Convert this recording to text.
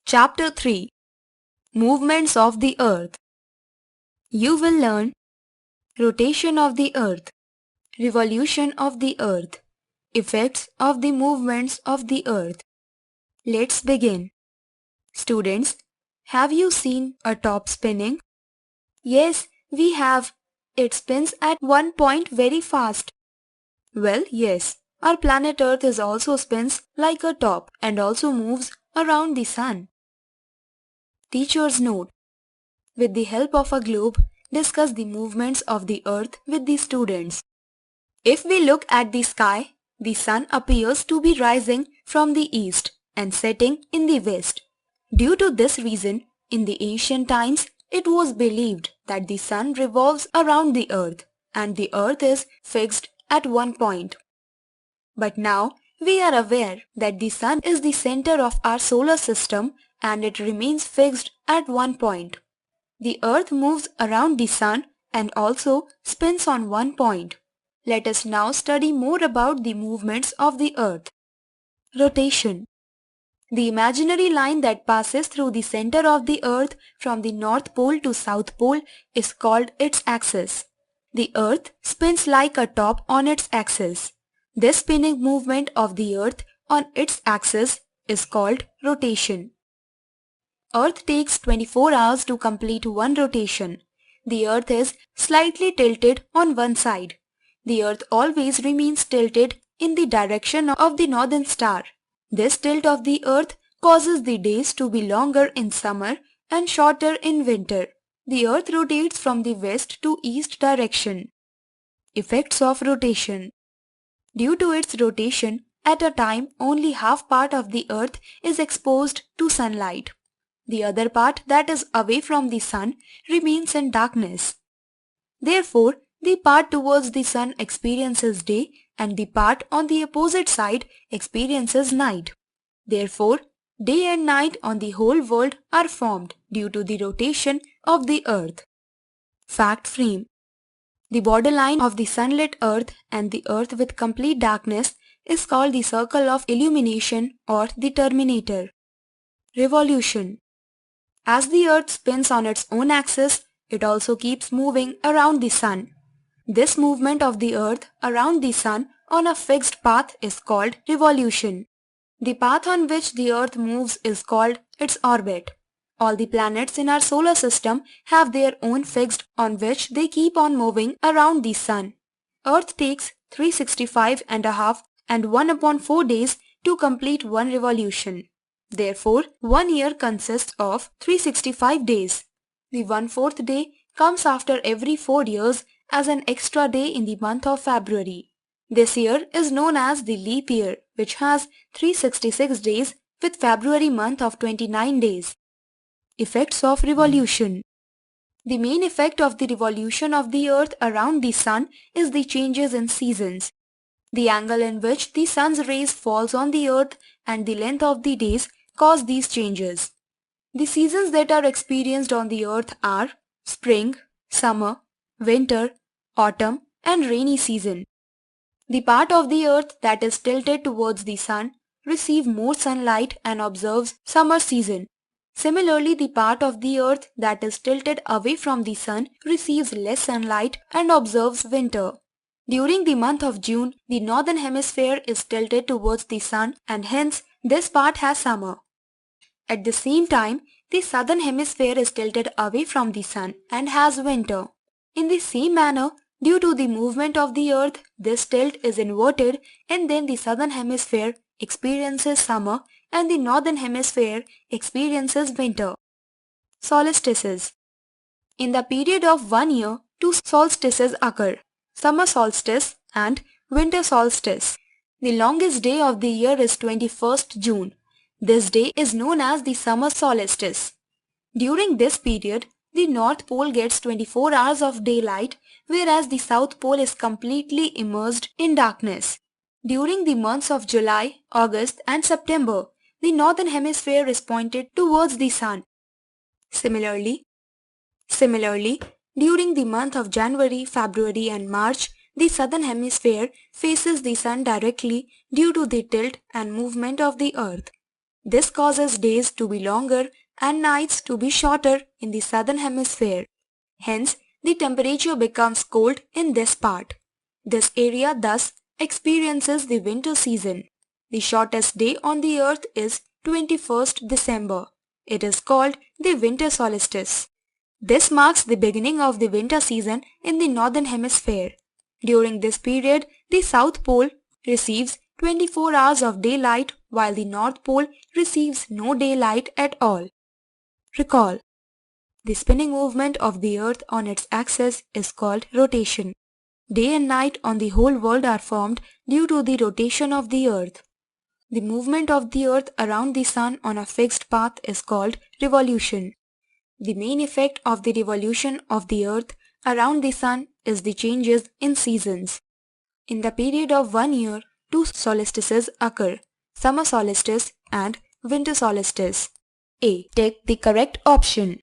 Chapter 3 Movements of the Earth. You will learn rotation of the Earth, revolution of the Earth, effects of the movements of the Earth. Let's begin. Students, have you seen a top spinning? Yes, we have. It spins at one point very fast. Well, yes, our planet Earth is also spins like a top and also moves around the sun. Teacher's note. With the help of a globe, discuss the movements of the Earth with the students. If we look at the sky, the sun appears to be rising from the east and setting in the west. Due to this reason, in the ancient times, it was believed that the sun revolves around the Earth and the Earth is fixed at one point. But now, we are aware that the sun is the center of our solar system and it remains fixed at one point. The Earth moves around the sun and also spins on one point. Let us now study more about the movements of the Earth. Rotation. The imaginary line that passes through the center of the Earth from the North Pole to South Pole is called its axis. The Earth spins like a top on its axis. This spinning movement of the Earth on its axis is called rotation. Earth takes 24 hours to complete one rotation. The Earth is slightly tilted on one side. The Earth always remains tilted in the direction of the northern star. This tilt of the Earth causes the days to be longer in summer and shorter in winter. The Earth rotates from the west to east direction. Effects of rotation. Due to its rotation, at a time only half part of the Earth is exposed to sunlight. The other part that is away from the sun remains in darkness. Therefore, the part towards the sun experiences day and the part on the opposite side experiences night. Therefore, day and night on the whole world are formed due to the rotation of the Earth. Fact frame. The borderline of the sunlit Earth and the Earth with complete darkness is called the circle of illumination or the terminator. Revolution. As the Earth spins on its own axis, it also keeps moving around the sun. This movement of the Earth around the sun on a fixed path is called revolution. The path on which the Earth moves is called its orbit. All the planets in our solar system have their own fixed on which they keep on moving around the sun. Earth takes 365.5 and 1/4 days to complete one revolution. Therefore, 1 year consists of 365 days. The 1/4 day comes after every 4 years as an extra day in the month of February. This year is known as the leap year, which has 366 days with February month of 29 days. Effects of revolution. The main effect of the revolution of the Earth around the sun is the changes in seasons. The angle in which the sun's rays falls on the Earth and the length of the days cause these changes. The seasons that are experienced on the Earth are spring, summer, winter, autumn and rainy season. The part of the Earth that is tilted towards the sun receives more sunlight and observes summer season. Similarly, the part of the Earth that is tilted away from the sun receives less sunlight and observes winter. During the month of June, the northern hemisphere is tilted towards the sun and hence this part has summer. At the same time, the southern hemisphere is tilted away from the sun and has winter. In the same manner, due to the movement of the Earth, this tilt is inverted and then the southern hemisphere experiences summer and the northern hemisphere experiences winter. Solstices. In the period of 1 year, 2 solstices occur, summer solstice and winter solstice. The longest day of the year is 21st June. This day is known as the summer solstice. During this period, the North Pole gets 24 hours of daylight, whereas the South Pole is completely immersed in darkness. During the months of July, August and September, the Northern Hemisphere is pointed towards the sun. Similarly, during the month of January, February and March, the Southern Hemisphere faces the sun directly due to the tilt and movement of the Earth. This causes days to be longer and nights to be shorter in the southern hemisphere. Hence, the temperature becomes cold in this part. This area thus experiences the winter season. The shortest day on the earth is 21st December. It is called the winter solstice. This marks the beginning of the winter season in the northern hemisphere. During this period, the South Pole receives 24 hours of daylight while the North Pole receives no daylight at all. Recall, the spinning movement of the Earth on its axis is called rotation. Day and night on the whole world are formed due to the rotation of the Earth. The movement of the Earth around the Sun on a fixed path is called revolution. The main effect of the revolution of the Earth around the Sun is the changes in seasons. In the period of 1 year, two solstices occur, summer solstice and winter solstice. A. Take the correct option.